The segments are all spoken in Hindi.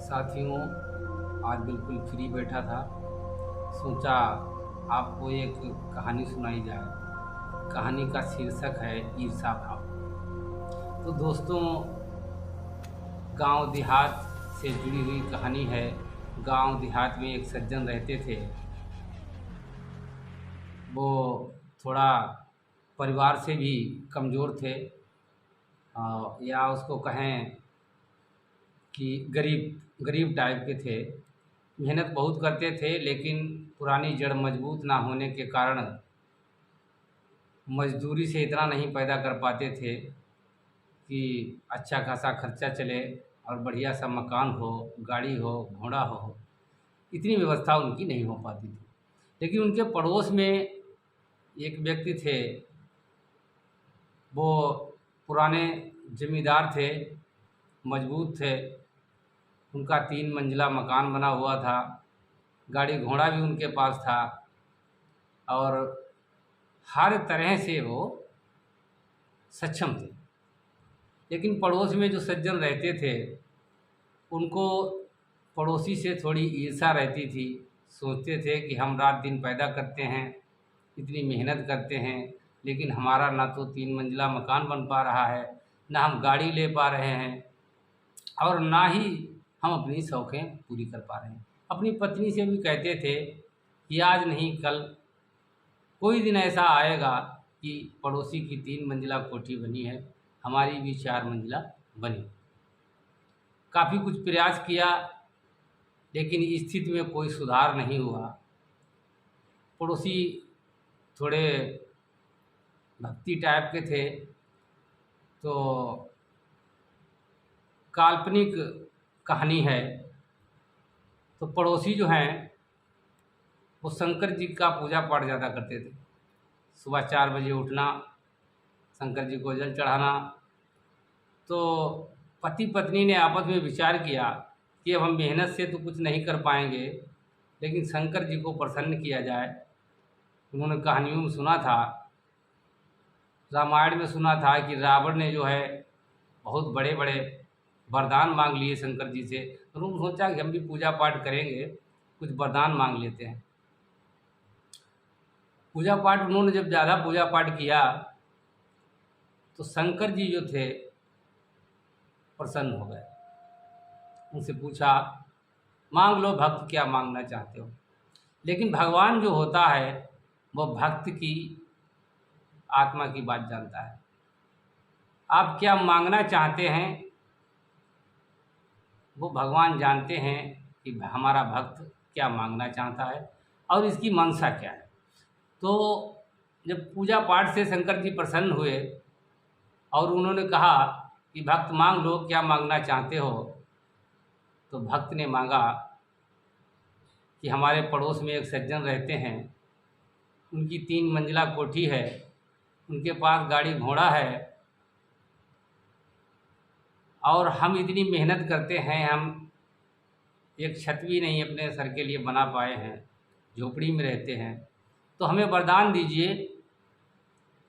साथियों, आज बिल्कुल फ्री बैठा था। सोचा आपको एक कहानी सुनाई जाए। कहानी का शीर्षक है ईर्षा भाव। तो दोस्तों, गांव देहात से जुड़ी हुई कहानी है। गांव देहात में एक सज्जन रहते थे। वो थोड़ा परिवार से भी कमज़ोर थे, या उसको कहें कि गरीब गरीब टाइप के थे। मेहनत बहुत करते थे, लेकिन पुरानी जड़ मजबूत ना होने के कारण मजदूरी से इतना नहीं पैदा कर पाते थे कि अच्छा खासा खर्चा चले और बढ़िया सा मकान हो, गाड़ी हो, घोड़ा हो। इतनी व्यवस्था उनकी नहीं हो पाती थी। लेकिन उनके पड़ोस में एक व्यक्ति थे। वो पुराने जमींदार थे, मजबूत थे। उनका 3 मंजिला मकान बना हुआ था, गाड़ी घोड़ा भी उनके पास था, और हर तरह से वो सक्षम थे। लेकिन पड़ोस में जो सज्जन रहते थे, उनको पड़ोसी से थोड़ी ईर्ष्या रहती थी। सोचते थे कि हम रात दिन पैदा करते हैं, इतनी मेहनत करते हैं, लेकिन हमारा ना तो 3 मंजिला मकान बन पा रहा है, ना हम गाड़ी ले पा रहे हैं, और ना ही हम अपनी शौक़ें पूरी कर पा रहे हैं। अपनी पत्नी से भी कहते थे कि आज नहीं कल कोई दिन ऐसा आएगा कि पड़ोसी की 3 मंजिला कोठी बनी है, हमारी भी 4 मंजिला बनी। काफ़ी कुछ प्रयास किया, लेकिन स्थिति में कोई सुधार नहीं हुआ। पड़ोसी थोड़े भक्ति टाइप के थे, तो काल्पनिक कहानी है। तो पड़ोसी जो हैं, वो शंकर जी का पूजा पाठ ज़्यादा करते थे। सुबह 4 बजे उठना, शंकर जी को जल चढ़ाना। तो पति पत्नी ने आपस में विचार किया कि अब हम मेहनत से तो कुछ नहीं कर पाएंगे, लेकिन शंकर जी को प्रसन्न किया जाए। उन्होंने कहानियों में सुना था, रामायण में सुना था कि रावण ने जो है बहुत बड़े बड़े वरदान मांग लिए शंकर जी से। तो उन्होंने सोचा कि हम भी पूजा पाठ करेंगे, कुछ वरदान मांग लेते हैं। पूजा पाठ उन्होंने जब ज़्यादा पूजा पाठ किया, तो शंकर जी जो थे प्रसन्न हो गए। उनसे पूछा, मांग लो भक्त, क्या मांगना चाहते हो। लेकिन भगवान जो होता है, वो भक्त की आत्मा की बात जानता है। आप क्या मांगना चाहते हैं, वो भगवान जानते हैं कि हमारा भक्त क्या मांगना चाहता है और इसकी मंशा क्या है। तो जब पूजा पाठ से शंकर जी प्रसन्न हुए और उन्होंने कहा कि भक्त मांग लो, क्या मांगना चाहते हो, तो भक्त ने मांगा कि हमारे पड़ोस में एक सज्जन रहते हैं, उनकी 3 मंजिला कोठी है, उनके पास गाड़ी घोड़ा है, और हम इतनी मेहनत करते हैं, हम एक छत भी नहीं अपने सर के लिए बना पाए हैं, झोपड़ी में रहते हैं। तो हमें वरदान दीजिए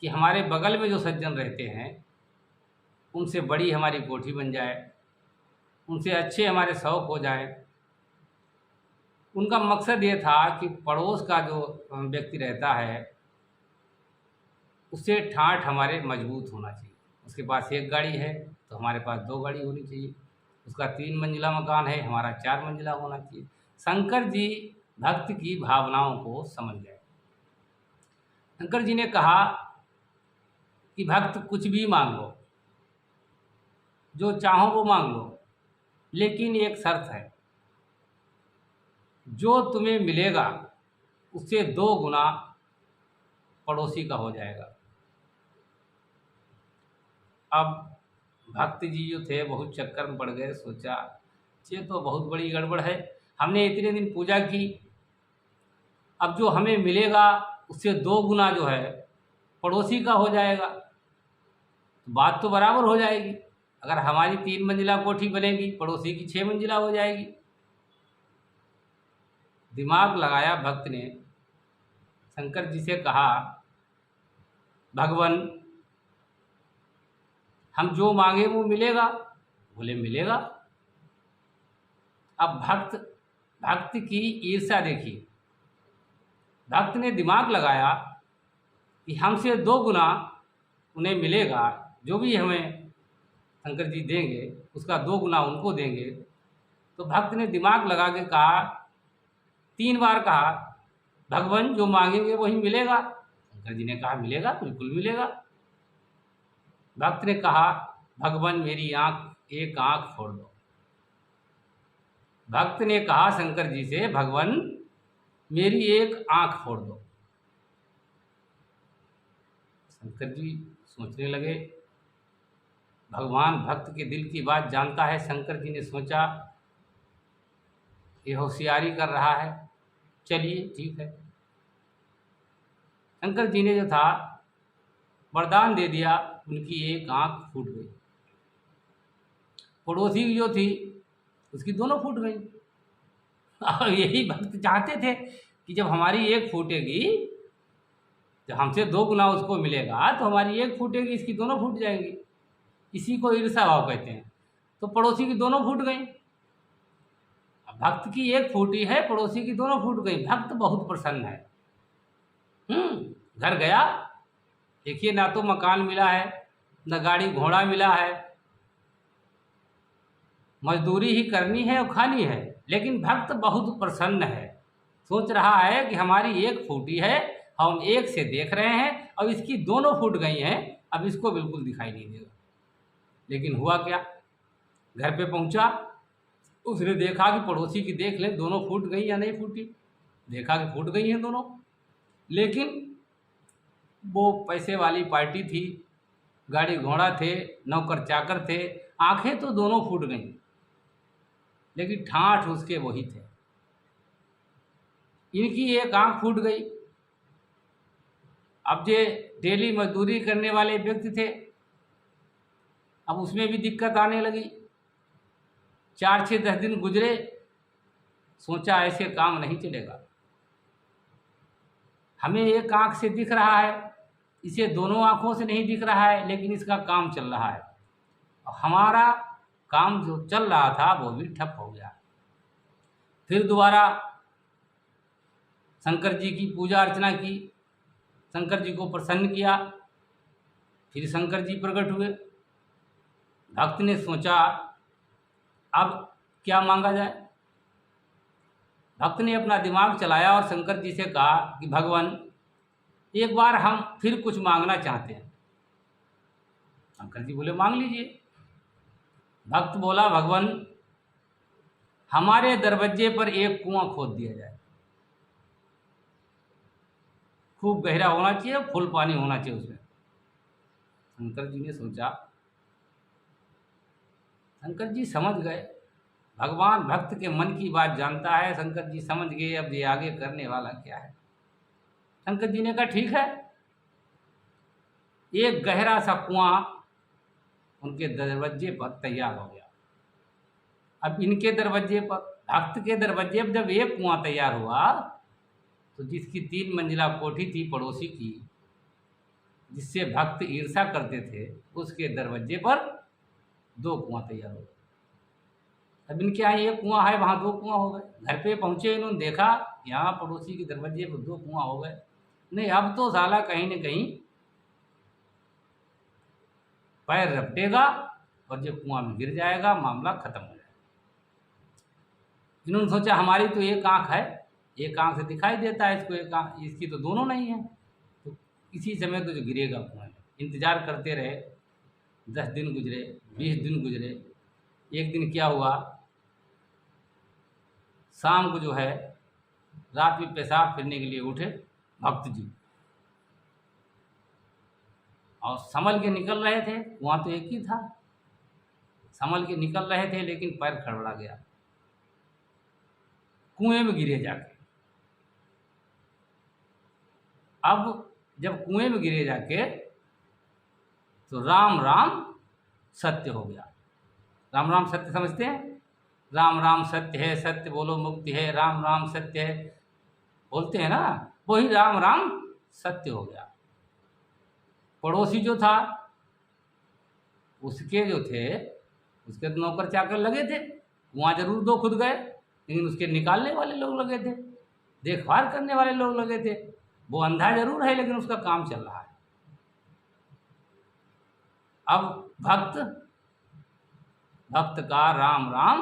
कि हमारे बगल में जो सज्जन रहते हैं, उनसे बड़ी हमारी कोठी बन जाए, उनसे अच्छे हमारे शौक़ हो जाए। उनका मकसद ये था कि पड़ोस का जो व्यक्ति रहता है, उससे ठाठ हमारे मजबूत होना चाहिए। उसके पास एक गाड़ी है तो हमारे पास 2 गाड़ी होनी चाहिए। उसका 3 मंजिला मकान है, हमारा 4 मंजिला होना चाहिए। शंकर जी भक्त की भावनाओं को समझ गए। शंकर जी ने कहा कि भक्त कुछ भी मांग लो, जो चाहो वो मांग लो, लेकिन एक शर्त है, जो तुम्हें मिलेगा उससे 2 गुना पड़ोसी का हो जाएगा। अब भक्त जी जो थे बहुत चक्कर में पड़ गए। सोचा, ये तो बहुत बड़ी गड़बड़ है, हमने इतने दिन पूजा की, अब जो हमें मिलेगा उससे 2 गुना जो है पड़ोसी का हो जाएगा, तो बात तो बराबर हो जाएगी। अगर हमारी 3 मंजिला कोठी बनेगी, पड़ोसी की 6 मंजिला हो जाएगी। दिमाग लगाया भक्त ने, शंकर जी से कहा, भगवान हम जो मांगे वो मिलेगा। बोले मिलेगा। अब भक्त की ईर्ष्या देखिए। भक्त ने दिमाग लगाया कि हमसे 2 गुना उन्हें मिलेगा, जो भी हमें शंकर जी देंगे उसका 2 गुना उनको देंगे। तो भक्त ने दिमाग लगा के कहा, 3 बार कहा, भगवान जो मांगेंगे वही मिलेगा। शंकर जी ने कहा मिलेगा, बिल्कुल मिलेगा। भक्त ने कहा, भगवान मेरी एक आंख फोड़ दो। भक्त ने कहा शंकर जी से, भगवान मेरी एक आंख फोड़ दो। शंकर जी सोचने लगे, भगवान भक्त के दिल की बात जानता है। शंकर जी ने सोचा ये होशियारी कर रहा है, चलिए ठीक है। शंकर जी ने जो था वरदान दे दिया, उनकी एक आंख फूट गई। पड़ोसी की जो थी उसकी दोनों फूट गई। और यही भक्त चाहते थे कि जब हमारी एक फूटेगी, जब हमसे 2 गुना उसको मिलेगा, तो हमारी एक फूटेगी, इसकी दोनों फूट जाएंगी। इसी को ईर्ष्या भाव कहते हैं। तो पड़ोसी की दोनों फूट गई। अब भक्त की एक फूटी है, पड़ोसी की दोनों फूट गई। भक्त बहुत प्रसन्न है। घर गया, देखिए ना तो मकान मिला है, न गाड़ी घोड़ा मिला है, मजदूरी ही करनी है और खानी है, लेकिन भक्त बहुत प्रसन्न है। सोच रहा है कि हमारी एक फूटी है, हम एक से देख रहे हैं, अब इसकी दोनों फूट गई हैं, अब इसको बिल्कुल दिखाई नहीं देगा। लेकिन हुआ क्या, घर पे पहुंचा, उसने देखा कि पड़ोसी की देख ले दोनों फूट गई या नहीं फूटी। देखा कि फूट गई हैं दोनों, लेकिन वो पैसे वाली पार्टी थी, गाड़ी घोड़ा थे, नौकर चाकर थे, आंखें तो दोनों फूट गईं, लेकिन ठाठ उसके वही थे। इनकी एक आंख फूट गई। अब जे डेली मजदूरी करने वाले व्यक्ति थे, अब उसमें भी दिक्कत आने लगी। 4 6 10 दिन गुजरे, सोचा ऐसे काम नहीं चलेगा। हमें एक आंख से दिख रहा है, इसे दोनों आंखों से नहीं दिख रहा है, लेकिन इसका काम चल रहा है। हमारा काम जो चल रहा था वो भी ठप हो गया। फिर दोबारा शंकर जी की पूजा अर्चना की, शंकर जी को प्रसन्न किया। फिर शंकर जी प्रकट हुए। भक्त ने सोचा अब क्या मांगा जाए। भक्त ने अपना दिमाग चलाया और शंकर जी से कहा कि भगवान एक बार हम फिर कुछ मांगना चाहते हैं। शंकर जी बोले मांग लीजिए। भक्त बोला, भगवान हमारे दरवाजे पर एक कुआं खोद दिया जाए, खूब गहरा होना चाहिए, फुल पानी होना चाहिए उसमें। शंकर जी ने सोचा, शंकर जी समझ गए, भगवान भक्त के मन की बात जानता है। शंकर जी समझ गए अब ये आगे करने वाला क्या है। शंकर जी ने कहा ठीक है। एक गहरा सा कुआं उनके दरवाजे पर तैयार हो गया। अब इनके दरवाजे पर, भक्त के दरवाजे पर जब एक कुआं तैयार हुआ, तो जिसकी 3 मंजिला कोठी थी पड़ोसी की, जिससे भक्त ईर्ष्या करते थे, उसके दरवाजे पर 2 कुआं तैयार हो गए। अब इनके यहाँ एक कुआं है, वहाँ 2 कुआं हो गए। घर पे पहुँचे, इन्होंने देखा यहाँ पड़ोसी के दरवाजे पर 2 कुआं हो गए। नहीं, अब तो साला कहीं न कहीं पैर रपटेगा और जो कुआं में गिर जाएगा, मामला खत्म हो जाएगा। इन्होंने सोचा हमारी तो एक आंख है, एक आंख से दिखाई देता है इसको, एक आंख, इसकी तो दोनों नहीं है, तो इसी समय तो जो गिरेगा कुआं में। इंतजार करते रहे। 10 दिन गुजरे, 20 दिन गुजरे। एक दिन क्या हुआ, शाम को जो है रात में पेशाब फिरने के लिए उठे भक्त जी, और संभल के निकल रहे थे। कुआं तो एक ही था, संभल के निकल रहे थे, लेकिन पैर खड़बड़ा गया, कुएं में गिरे जाके। अब जब कुएं में गिरे जाके, तो राम राम सत्य हो गया। राम राम सत्य समझते हैं? राम राम सत्य है, सत्य बोलो मुक्ति है, राम राम सत्य है, बोलते हैं ना, वही राम राम सत्य हो गया। पड़ोसी जो था, उसके जो थे, उसके तो नौकर चाकर लगे थे, कुआं जरूर 2 खुद गए, लेकिन उसके निकालने वाले लोग लगे थे, देखभाल करने वाले लोग लगे थे। वो अंधा जरूर है लेकिन उसका काम चल रहा है। अब भक्त भक्त का राम राम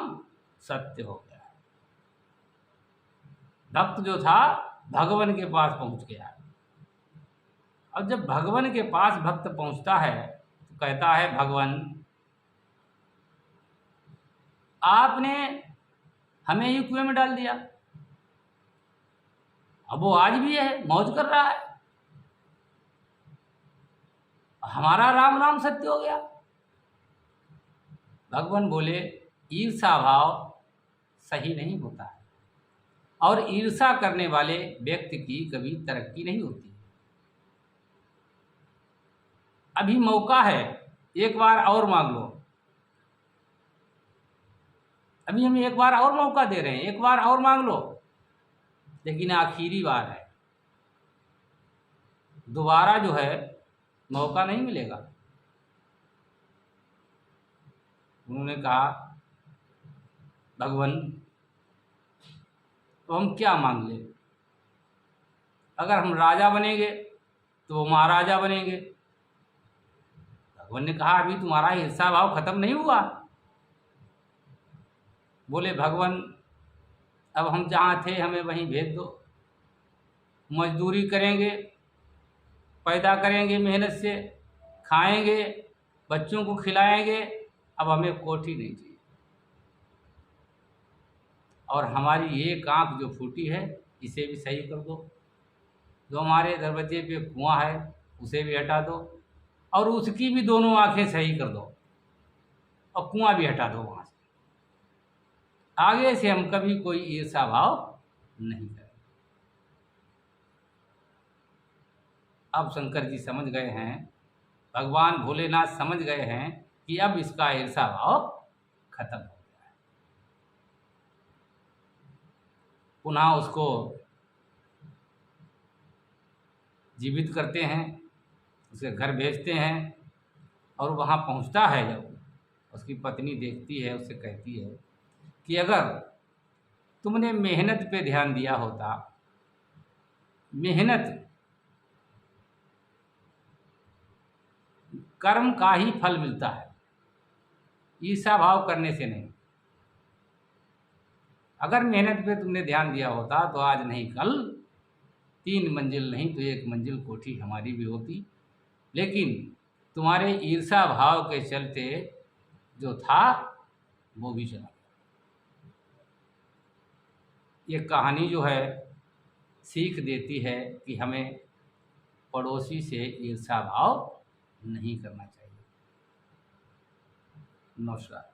सत्य हो गया। भक्त जो था भगवान के पास पहुंच गया। अब जब भगवान के पास भक्त पहुंचता है तो कहता है, भगवान आपने हमें ही कुएं में डाल दिया। अब वो आज भी है, मौज कर रहा है। हमारा राम राम सत्य हो गया। भगवान बोले, ईर्षा भाव सही नहीं होता है और ईर्षा करने वाले व्यक्ति की कभी तरक्की नहीं होती। अभी मौका है, एक बार और मांग लो। अभी हम एक बार और मौका दे रहे हैं, एक बार और मांग लो, लेकिन आखिरी बार है, दोबारा जो है मौका नहीं मिलेगा। उन्होंने कहा, भगवान तो हम क्या मांग ले? अगर हम राजा बनेंगे तो वो महाराजा बनेंगे। भगवान ने कहा, अभी तुम्हारा ईर्षा भाव खत्म नहीं हुआ। बोले, भगवान अब हम जहाँ थे हमें वहीं भेज दो, मजदूरी करेंगे, पैदा करेंगे, मेहनत से खाएंगे, बच्चों को खिलाएंगे, अब हमें कोठी नहीं चाहिए। और हमारी एक आँख जो फूटी है इसे भी सही कर दो, जो हमारे दरवाजे पे कुआं है उसे भी हटा दो, और उसकी भी दोनों आँखें सही कर दो, और कुआं भी हटा दो वहाँ से। आगे से हम कभी कोई ईर्षा भाव नहीं करें। अब शंकर जी समझ गए हैं, भगवान भोलेनाथ समझ गए हैं कि अब इसका ईर्षा भाव खत्म हो गया है। पुनः उसको जीवित करते हैं, उसके घर भेजते हैं, और वहाँ पहुँचता है जब उसकी पत्नी देखती है, उससे कहती है कि अगर तुमने मेहनत पे ध्यान दिया होता, मेहनत कर्म का ही फल मिलता है, ईर्षा भाव करने से नहीं। अगर मेहनत पे तुमने ध्यान दिया होता तो आज नहीं कल 3 मंजिल नहीं तो 1 मंजिल कोठी हमारी भी होती, लेकिन तुम्हारे ईर्षा भाव के चलते जो था वो भी चला गया। ये कहानी जो है सीख देती है कि हमें पड़ोसी से ईर्षा भाव नहीं करना चाहिए। नमस्कार।